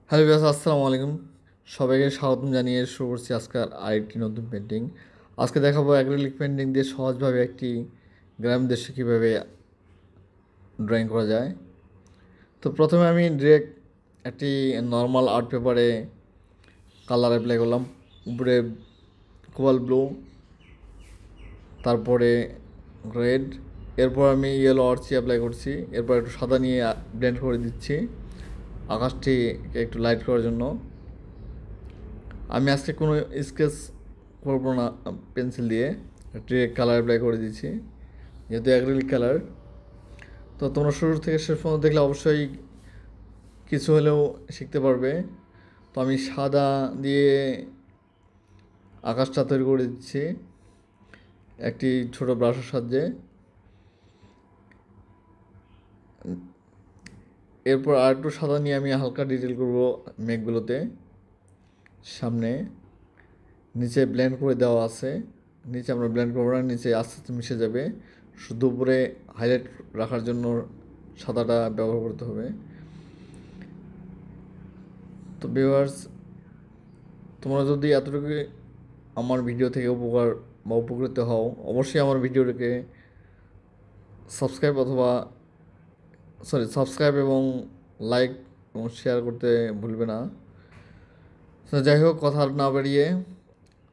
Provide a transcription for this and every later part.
Hello বিয়াস, আসসালামু আলাইকুম। সবাইকে স্বাগতম জানিয়ে শুরু করছি আজকের আরেকটি নতুন পেন্টিং। আজকে দেখাবো অ্যাক্রিলিক পেন্টিং দিয়ে সহজভাবে একটি গ্রাম দৃশ্য কীভাবে ড্রয়িং করা যায়। তো প্রথমে আমি ডিরেক্ট একটি নর্মাল আর্ট পেপারে কালার অ্যাপ্লাই করলাম। উপরে কোবাল ব্লু, তারপরে রেড, এরপর আমি ইয়েলো আর্চি অ্যাপ্লাই করছি। এরপর একটু সাদা নিয়ে ব্লেন্ড করে দিচ্ছি আকাশটিকে একটু লাইট করার জন্য। আমি আজকে কোনো স্কেচ করবো না পেন্সিল দিয়ে, ডিরেক্ট কালার অ্যাপ্লাই করে দিচ্ছি যেহেতু অ্যাক্রিলিক কালার। তো তোমরা শুরু থেকে শেষ পর্যন্ত দেখলে অবশ্যই কিছু হলেও শিখতে পারবে। তো আমি সাদা দিয়ে আকাশটা তৈরি করে দিচ্ছি একটি ছোট ব্রাশের সাহায্যে। এরপর আর একটু সাদা নিয়ে আমি হালকা ডিটেল করব মেঘগুলোতে। সামনে নিচে ব্লেন্ড করে দেওয়া আছে, নিচে আমরা ব্লেন্ড করবো না, নিচে আস্তে আস্তে মিশে যাবে। শুধু উপরে হাইলাইট রাখার জন্য সাদাটা ব্যবহার করতে হবে। তো ভিউয়ার্স, তোমরা যদি এতটুকু আমার ভিডিও থেকে উপকার বা উপকৃত হও, অবশ্যই আমার ভিডিওটাকে সাবস্ক্রাইব এবং লাইক এবং শেয়ার করতে ভুলবে না। তো যাই হোক, কথা না বাড়িয়ে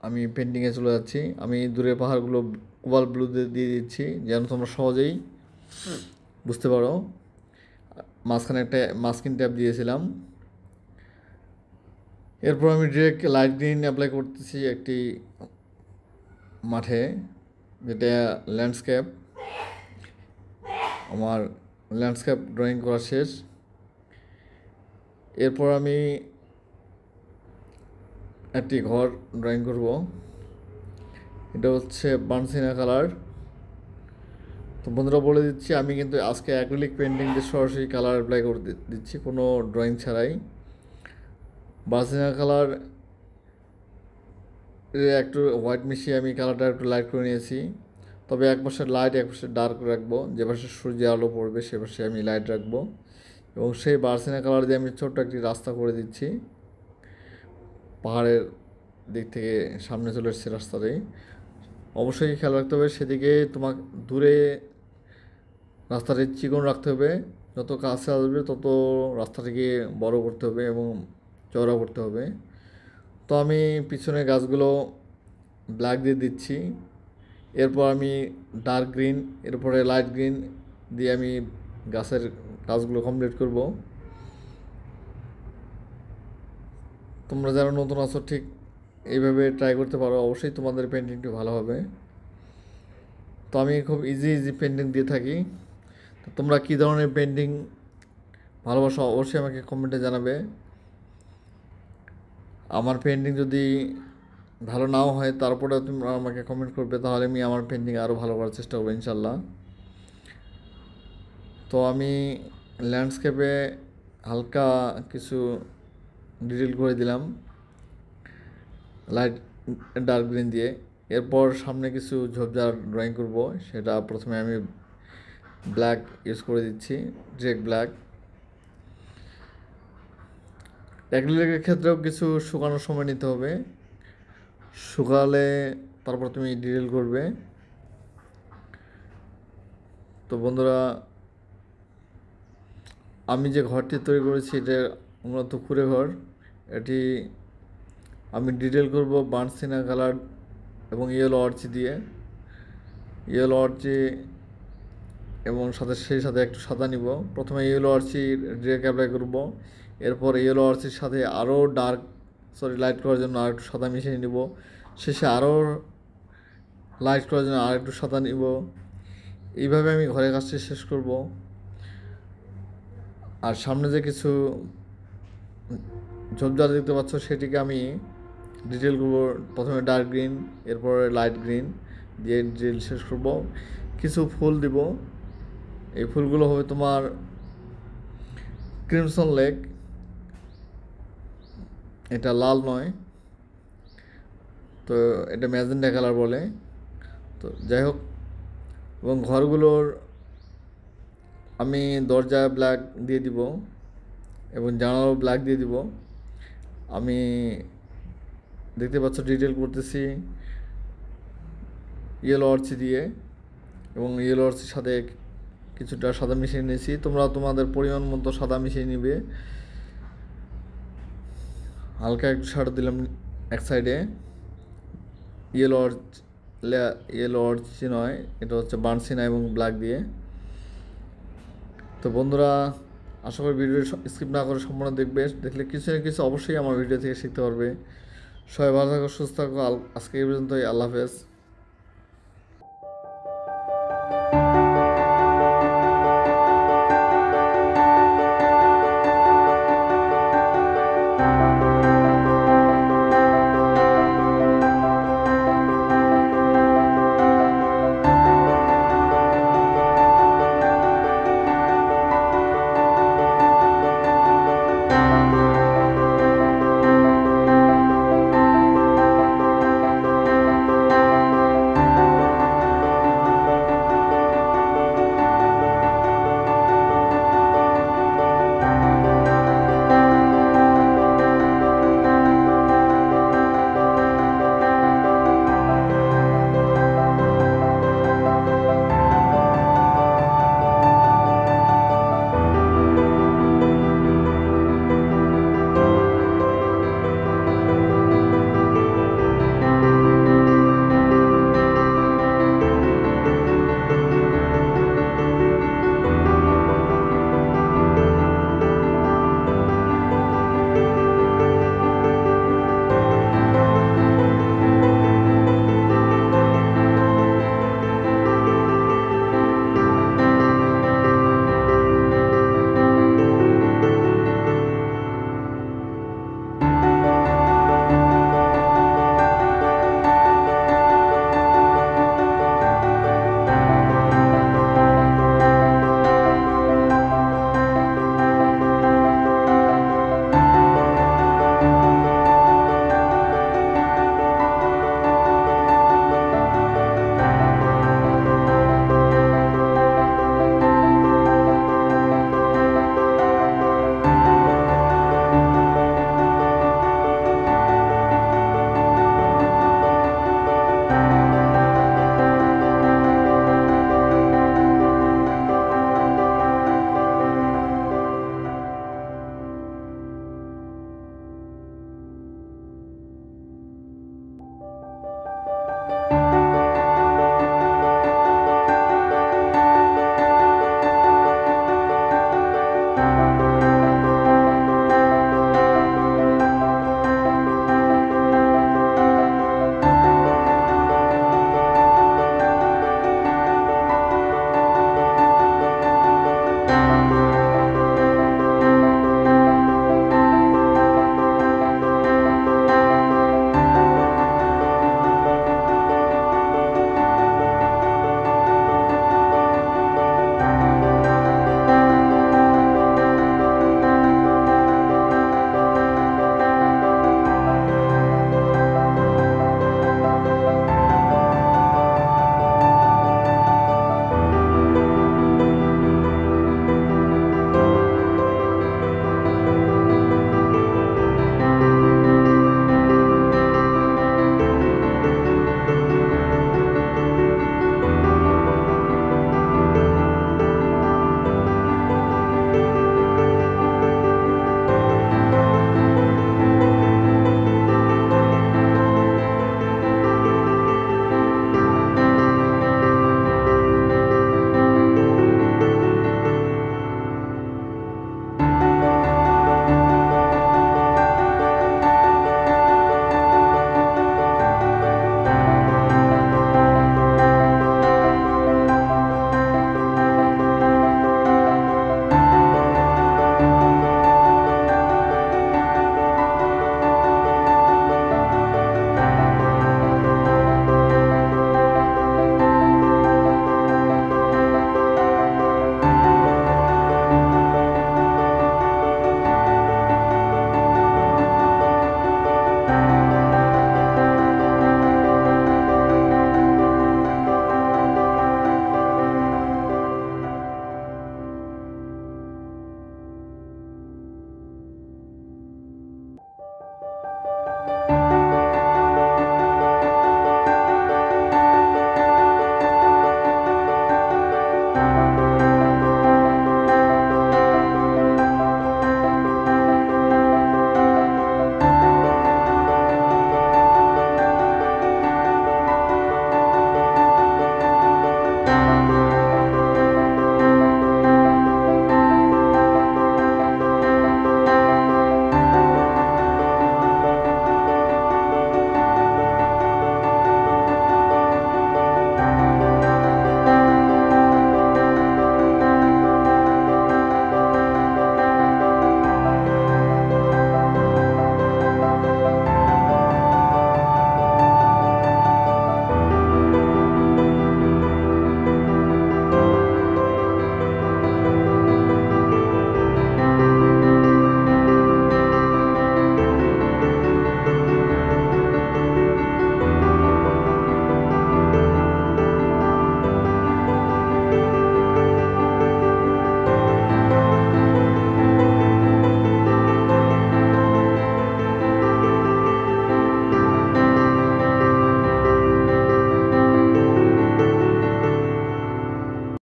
আমি পেন্টিংয়ে চলে যাচ্ছি। আমি দূরের পাহাড়গুলো কোবাল ব্লু দিয়ে দিচ্ছি যেন তোমরা সহজেই বুঝতে পারো। মাঝখানে একটা মাস্কিং ট্যাপ দিয়েছিলাম। এরপর আমি ডিরেক্ট লাইট গ্রিন অ্যাপ্লাই করতেছি একটি মাঠে, যেটা ল্যান্ডস্কেপ। আমার ল্যান্ডস্কেপ ড্রয়িং করা শেষ। এরপর আমি একটি ঘর ড্রয়িং করব। এটা হচ্ছে বার্নসিনা কালার। তো বন্ধুরা বলে দিচ্ছি, আমি কিন্তু আজকে অ্যাক্রিলিক পেন্টিং দিয়ে সরাসরি কালার অ্যাপ্লাই করে দিচ্ছি, কোনো ড্রয়িং ছাড়াই। বার্নসিনা কালার একটু হোয়াইট মিশিয়ে আমি কালারটা একটু লাইট করে নিয়েছি। তবে এক পাশে লাইট এক পাশে ডার্ক রাখবো, যে পাশে সূর্যের আলো পড়বে সে পাশে আমি লাইট রাখবো। এবং সেই বার্সিনা কালার দিয়ে আমি ছোট্ট একটি রাস্তা করে দিচ্ছি। পাহাড়ের দিক থেকে সামনে চলে এসেছে রাস্তাতেই। অবশ্যই খেয়াল রাখতে হবে সেদিকে, তোমার দূরে রাস্তাটি চিকন রাখতে হবে। যত কাছে আসবে তত রাস্তাটিকে বড় করতে হবে এবং চওড়া করতে হবে। তো আমি পিছনে গাছগুলো ব্ল্যাক দিয়ে দিচ্ছি। এরপর আমি ডার্ক গ্রিন, এরপরে লাইট গ্রিন দিয়ে আমি গাছের কাজগুলো কমপ্লিট করব। তোমরা যারা নতুন আছো ঠিক এইভাবে ট্রাই করতে পারো, অবশ্যই তোমাদের পেন্টিংটি ভালো হবে। তো আমি খুব ইজি পেন্টিং দিয়ে থাকি। তো তোমরা কী ধরনের পেন্টিং ভালোবাসো অবশ্যই আমাকে কমেন্টে জানাবে। আমার পেন্টিং যদি ভালো নাও হয় তারপরে তোমরা আমাকে কমেন্ট করবে, তাহলে আমি আমার পেন্টিং আরও ভালো করার চেষ্টা করবো ইনশাল্লাহ। তো আমি ল্যান্ডস্কেপে হালকা কিছু ডিটেল করে দিলাম লাইট ডার্ক গ্রিন দিয়ে। এরপর সামনে কিছু ঝোপঝাড় ড্রয়িং করব, সেটা প্রথমে আমি ব্ল্যাক ইউজ করে দিচ্ছি, ডিরেক্ট ব্ল্যাক। অ্যাক্রিলিকের ক্ষেত্রেও কিছু শুকানোর সময় নিতে হবে, শুকালে তারপর তুমি ডিটেল করবে। তো বন্ধুরা, আমি যে ঘরটি তৈরি করেছি এটা মূলত কুঁড়ে ঘর। এটি আমি ডিটেল করব বার্নসিনা কালার এবং ইয়েলো আর্চি দিয়ে। ইয়েলো আর্চি এবং সেই সাথে একটু সাদা নিব। প্রথমে ইয়েলো আর্চি ডিরেক্ট অ্যাপ্লাই করব। এরপর ইয়েলো আর্চির সাথে আরও লাইট করার জন্য আর একটু সাদা মিশিয়ে নিব। শেষে আরও লাইট করার জন্য আর একটু সাদা নিব। এইভাবে আমি ঘরের কাজটি শেষ করব। আর সামনে যে কিছু ঝোপঝাড় দেখতে পাচ্ছ সেটিকে আমি ডিটেল করব। প্রথমে ডার্ক গ্রিন, এরপরে লাইট গ্রিন দিয়ে ডিটেল শেষ করব। কিছু ফুল দিব, এই ফুলগুলো হবে তোমার ক্রিমসন লেক, এটা লাল নয়, তো এটা ম্যাজেন্টা কালার বলে। তো যাই হোক, এবং ঘরগুলোর আমি দরজা ব্ল্যাক দিয়ে দিব এবং জানালাও ব্ল্যাক দিয়ে দিব। আমি দেখতে পাচ্ছ ডিটেল করতেছি ইয়েলো আর্চি দিয়ে, এবং ইয়েলো আর্চির সাথে কিছুটা সাদা মিশিয়ে নিয়েছি। তোমরা তোমাদের পরিমাণ মতো সাদা মিশিয়ে নিবে। হালকা একটু শাড়ো দিলাম এক সাইডে। ইয়েলো আর্চি নয়, এটা হচ্ছে বার্নসিনা এবং ব্ল্যাক দিয়ে। তো বন্ধুরা, আশা করি ভিডিও স্কিপ না করে সম্পূর্ণ দেখবে। দেখলে কিছু না কিছু অবশ্যই আমার ভিডিও থেকে শিখতে পারবে। সবাই ভালো থাকো, সুস্থ থাকো। আজকে এই পর্যন্তই। আল্লাহ হাফেজ।